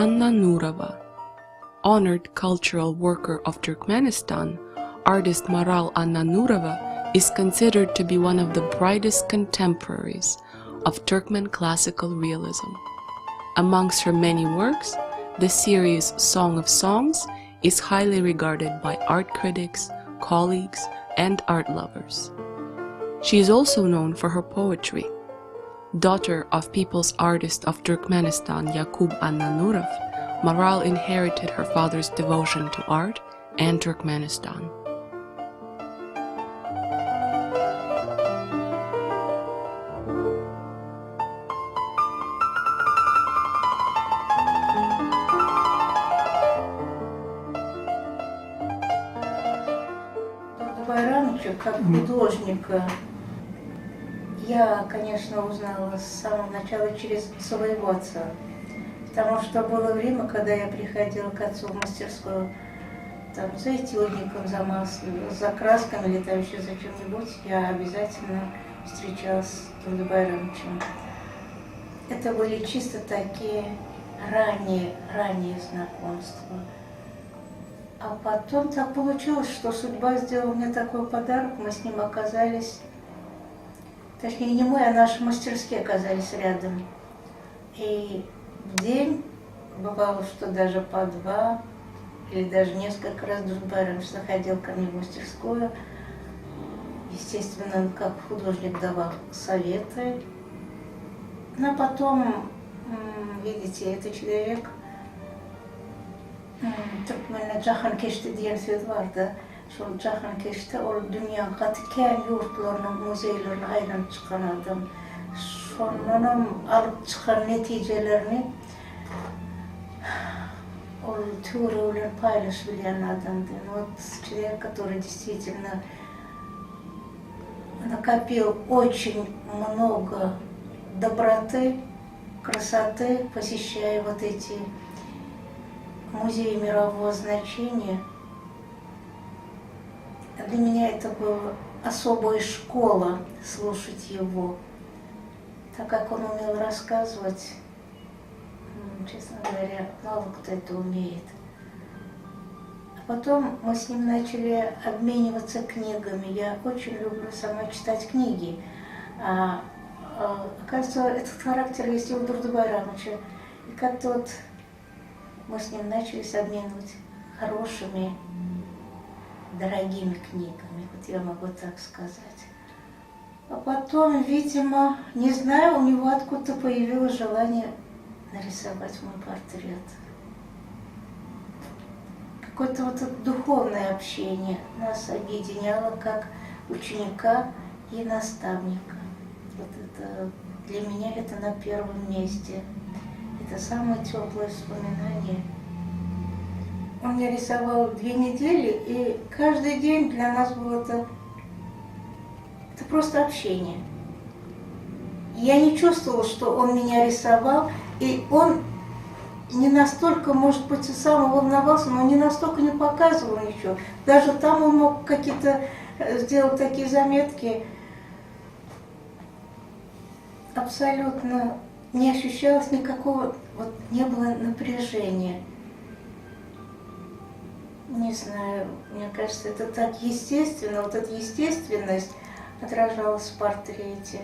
Anna Nurova. Honored cultural worker of Turkmenistan, artist Maral Anna Nurova is considered to be one of the brightest contemporaries of Turkmen classical realism. Amongst her many works, the series Song of Songs is highly regarded by art critics, colleagues, and art lovers. She is also known for her poetry. Daughter of People's Artist of Turkmenistan Yakub Anna Nurov, Maral inherited her father's devotion to art and Turkmenistan. Байрамовича как художника я, конечно, узнала с самого начала через своего отца. Потому что было время, когда я приходила к отцу в мастерскую, там, за этюдником, за маслом, за красками или там еще за чем-нибудь, я обязательно встречалась с Дурду Байрамовичем. Это были чисто такие ранние знакомства. А потом так получилось, что судьба сделала мне такой подарок, мы с ним оказались, точнее не мы, а наши мастерские оказались рядом. И в день бывало, что даже по два или даже несколько раз Дурду Байрамович заходил ко мне в мастерскую. Естественно, он как художник давал советы. Но потом, видите, это человек, Türkmen'le Cahan Keşti diye söz vardı. Şu Cahan Keşti, o dünyanın katıken yurtlarının, muzeylerine aynen çıkan adam. Sonunun alıp çıkan neticelerini o teoriyle paylaşabilen adamdı. Вот человек, который действительно накопил очень много доброты, красоты, посещая вот эти музей мирового значения. Для меня это была особая школа слушать его, так как он умел рассказывать, честно говоря, мало кто это умеет. А потом мы с ним начали обмениваться книгами. Я очень люблю сама читать книги. Оказывается, этот характер есть и у Дурду Байрамовича. И как-то вот мы с ним начались обменивать хорошими, дорогими книгами, вот я могу так сказать. А потом, видимо, не знаю, у него откуда-то появилось желание нарисовать мой портрет. Какое-то вот это духовное общение нас объединяло как ученика и наставника. Вот это, для меня это на первом месте. Это самое теплое воспоминание. Он мне рисовал 2 недели, и каждый день для нас было это просто общение. Я не чувствовала, что он меня рисовал, и он не настолько, может быть, и сам волновался, но не настолько не показывал ничего. Даже там он мог какие-то сделать такие заметки. Абсолютно не ощущалось никакого, вот не было напряжения. Не знаю, мне кажется, это так естественно, вот эта естественность отражалась в портрете.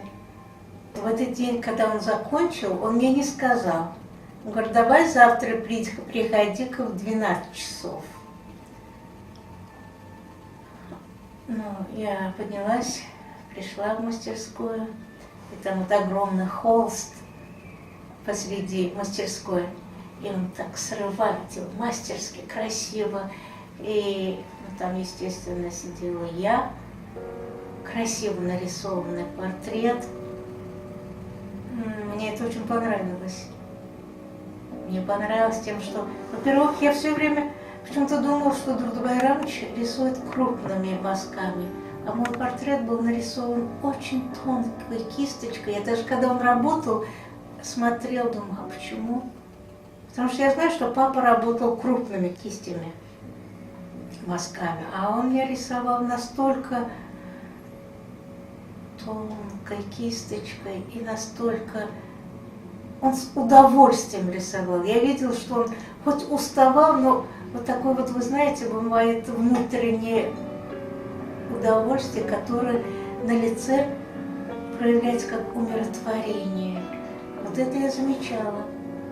В этот день, когда он закончил, он мне не сказал. Он говорит, давай завтра приходи-ка в 12 часов. Ну, я поднялась, пришла в мастерскую, и там вот огромный холст посреди мастерской. И он так срывает его мастерски, красиво. И там, естественно, сидела я, красиво нарисованный портрет. Мне это очень понравилось. Мне понравилось тем, что, во-первых, я все время почему-то думала, что Дурду Байрамович рисует крупными мазками, а мой портрет был нарисован очень тонкой кисточкой. Я даже когда он работал, смотрел, думала, а почему? Потому что я знаю, что папа работал крупными кистями, мазками, а он меня рисовал настолько тонкой кисточкой и настолько он с удовольствием рисовал. Я видела, что он хоть уставал, но вот такое вот, вы знаете, бывает внутреннее удовольствие, которое на лице проявляется как умиротворение. Вот это я замечала,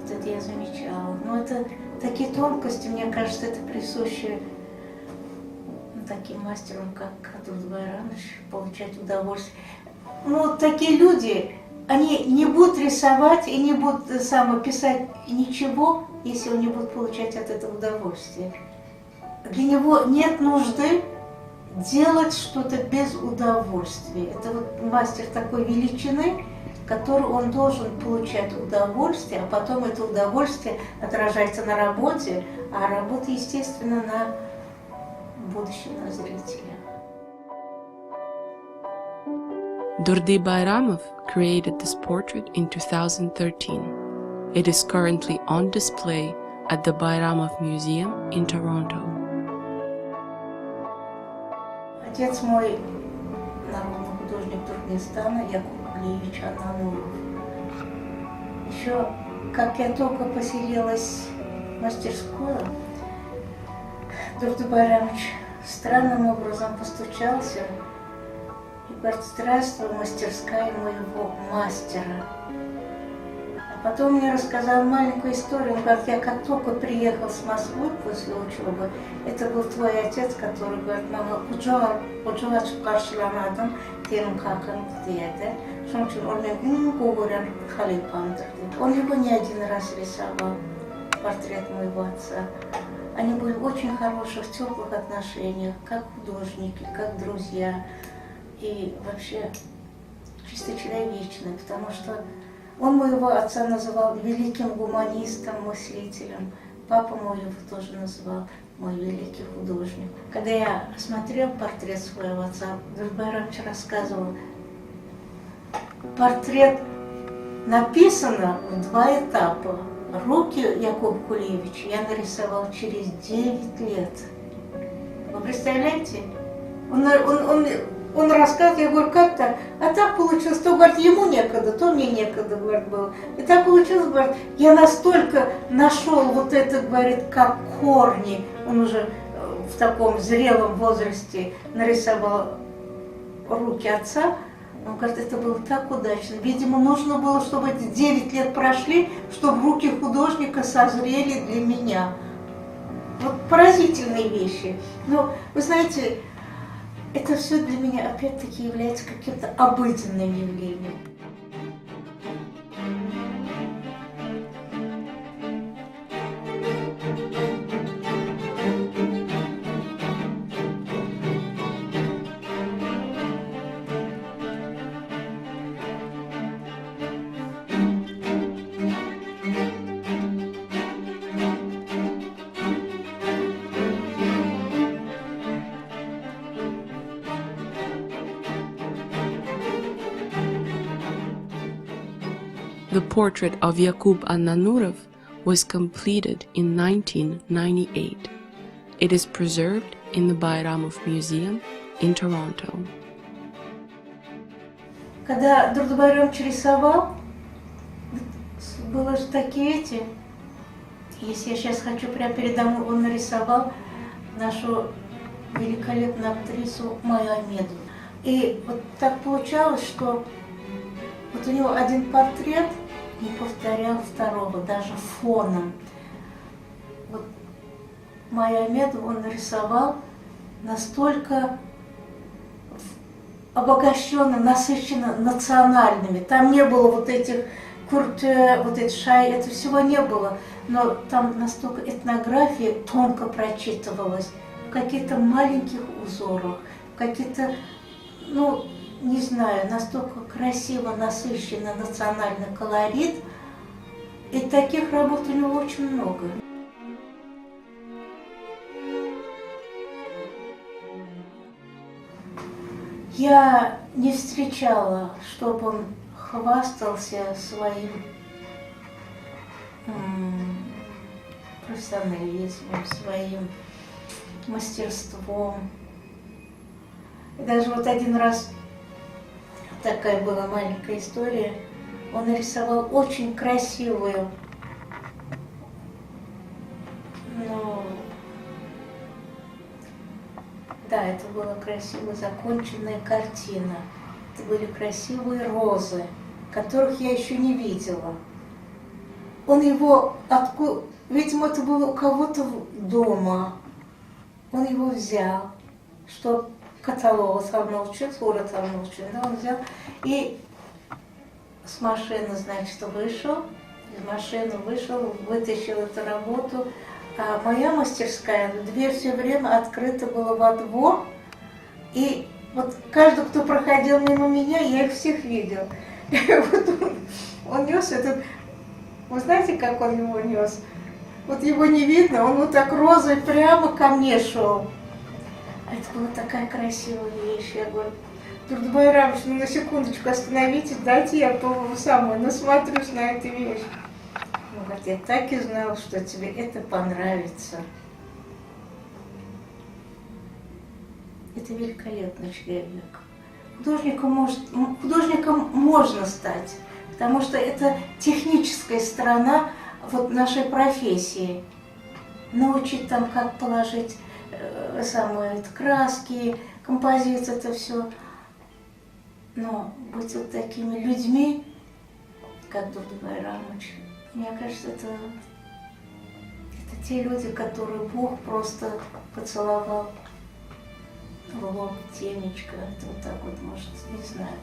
вот это я замечала. Но это такие тонкости, мне кажется, это присуще таким мастерам, как Кадыр Байрамович, получать удовольствие. Ну, вот такие люди, они не будут рисовать и не будут писать ничего, если он не будет получать от этого удовольствие. Для него нет нужды делать что-то без удовольствия. Это вот мастер такой величины, который он должен получать удовольствие, а потом это удовольствие отражается на работе, а работа, естественно, на будущем, на зрителя. Durdi Bayramov created this portrait in 2013. It is currently on display at the Bayramov Museum in Toronto. Отец мой, народный художник Туркменистана, Якуб Алиевич Аннануров. Еще, как я только поселилась в мастерскую, Durdi Байрамович странным образом постучался и говорит: здравствуй, мастерская моего мастера. А потом мне рассказал маленькую историю. Он говорит: я как только приехал с Москвы после учебы, это был твой отец, который говорит: мама, ucuğa karşılamadım, derim kalkın dedi. Şunun için onun говорят халипамдыр. Он его не один раз рисовал, портрет моего отца. Они были в очень хороших, теплых отношениях, как художники, как друзья. И вообще чисто человечные, потому что он моего отца называл великим гуманистом, мыслителем. Папа мой его тоже называл мой великий художник. Когда я смотрел портрет своего отца, Durdi Байрамович рассказывал, портрет написано в 2 этапа. Руки Якуба Кулиевича я нарисовал через 9 лет. Вы представляете? Он рассказывает, я говорю: как так? А так получилось, то, говорит, ему некогда, то мне некогда, говорит, было. И так получилось, говорит, я настолько нашел вот это, говорит, как корни. Он уже в таком зрелом возрасте нарисовал руки отца. Он говорит, это было так удачно. Видимо, нужно было, чтобы эти 9 лет прошли, чтобы руки художника созрели для меня. Вот поразительные вещи. Но, вы знаете, это все для меня опять-таки является каким-то обыденным явлением. The portrait of Yakub Annanurov was completed in 1998. It is preserved in the Bayramov Museum in Toronto. Когда Durdi Байрамович рисовал, было же такие эти, если я сейчас хочу прямо передо мной, он нарисовал нашу великолепную актрису Майю Амедову. И вот так получалось, что вот у него один портрет не повторял второго, даже фоном. Вот Майю Амедову он нарисовал настолько обогащенно, насыщенно национальными. Там не было вот этих курте, вот этих шай, этого всего не было. Но там настолько этнография тонко прочитывалась в каких-то маленьких узорах, в каких-то, ну, не знаю, настолько красиво, насыщенно национальный колорит. И таких работ у него очень много. Я не встречала, чтобы он хвастался своим профессионализмом, своим мастерством. И даже вот один раз такая была маленькая история. Он нарисовал очень красивую, но да, это была красиво законченная картина. Это были красивые розы, которых я еще не видела. Он его откуда, видимо, это было у кого-то дома. Он его взял, что каталог Тарнолчин, Флора Тарнолчин, да, он взял и с машины, значит, вышел, из машины вышел, вытащил эту работу. А моя мастерская, дверь все время открыта была во двор, и вот каждый, кто проходил мимо меня, я их всех видел. И вот он нес этот, вы знаете, как он его нес? Вот его не видно, он вот так розой прямо ко мне шел. А это была такая красивая вещь. Я говорю, Турдубай Рамович, ну на секундочку остановитесь, дайте я насмотрюсь на эту вещь. Он говорит, я так и знал, что тебе это понравится. Это великолепный человек. Художником можно стать, потому что это техническая сторона вот нашей профессии. Научить там, как положить краски, композиции, это все. Но быть вот такими людьми, как Турдубай Рамович, мне кажется, это те люди, которые Бог просто поцеловал в лоб, темечко, это вот так вот, может, не знаю.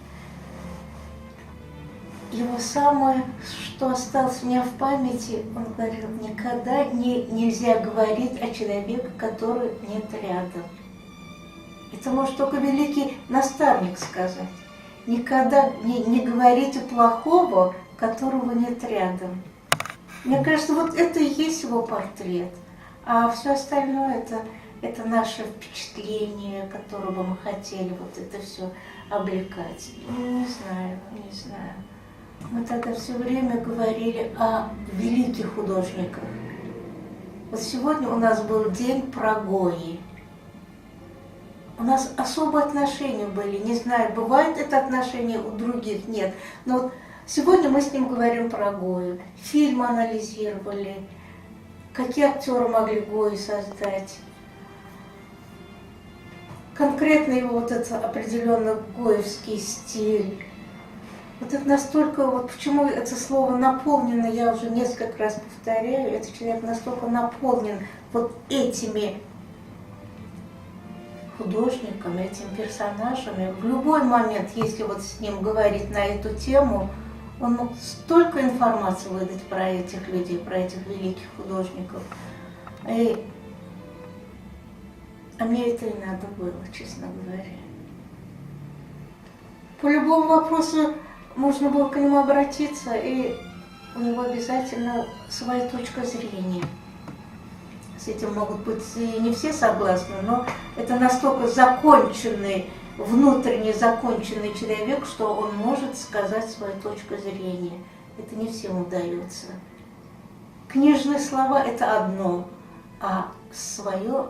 Его самое, что осталось у меня в памяти, он говорил, никогда нельзя говорить о человеке, который нет рядом. Это может только великий наставник сказать. Никогда не говорите плохого, которого нет рядом. Мне кажется, вот это и есть его портрет. А все остальное это наше впечатление, которого мы хотели вот это все облекать. Не знаю. Мы тогда все время говорили о великих художниках. Вот сегодня у нас был день про Гои. У нас особые отношения были, не знаю, бывает это отношение у других, нет. Но вот сегодня мы с ним говорим про Гою. Фильм анализировали, какие актеры могли Гою создать. Конкретно его вот этот определенно гоевский стиль. Вот это настолько, вот почему это слово наполнено, я уже несколько раз повторяю, этот человек настолько наполнен вот этими художниками, этими персонажами. В любой момент, если вот с ним говорить на эту тему, он мог столько информации выдать про этих людей, про этих великих художников. А мне это и надо было, честно говоря. По любому вопросу можно было к нему обратиться, и у него обязательно своя точка зрения. С этим могут быть и не все согласны, но это настолько законченный, внутренне законченный человек, что он может сказать свою точку зрения. Это не всем удается. Книжные слова – это одно, а свое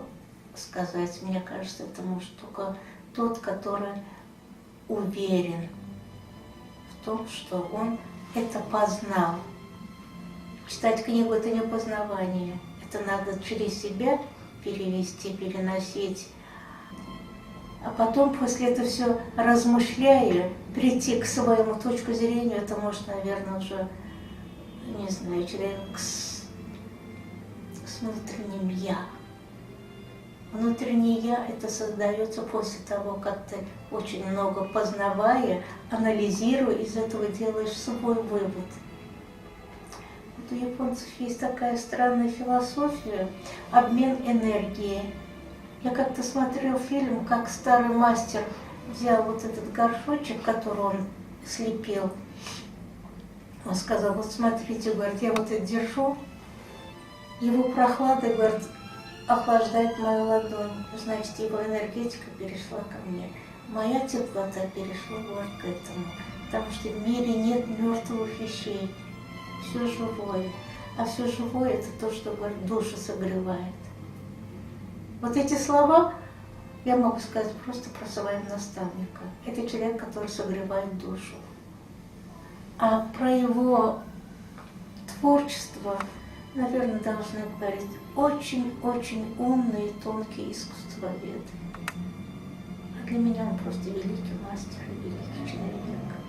сказать, мне кажется, это может только тот, который уверен в том, что он это познал. Читать книгу – это не познавание. Это надо через себя перевести, переносить. А потом, после этого все размышляя, прийти к своему точку зрения, это может, наверное, уже, не знаю, человек с внутренним «я». Внутреннее «я» это создается после того, как ты очень много познавая, анализируя, из этого делаешь свой вывод. Вот у японцев есть такая странная философия – обмен энергией. Я как-то смотрел фильм, как старый мастер взял вот этот горшочек, который он слепил. Он сказал, вот смотрите, говорит, я вот это держу, его прохлада, говорит, охлаждает мою ладонь. Значит, его энергетика перешла ко мне. Моя теплота перешла вот к этому. Потому что в мире нет мертвых вещей. Все живое. А все живое – это то, что, говорит, душу согревает. Вот эти слова я могу сказать просто про своего наставника. Это человек, который согревает душу. А про его творчество, наверное, должны говорить очень-очень умный и тонкий искусствовед. А для меня он просто великий мастер и великий человек.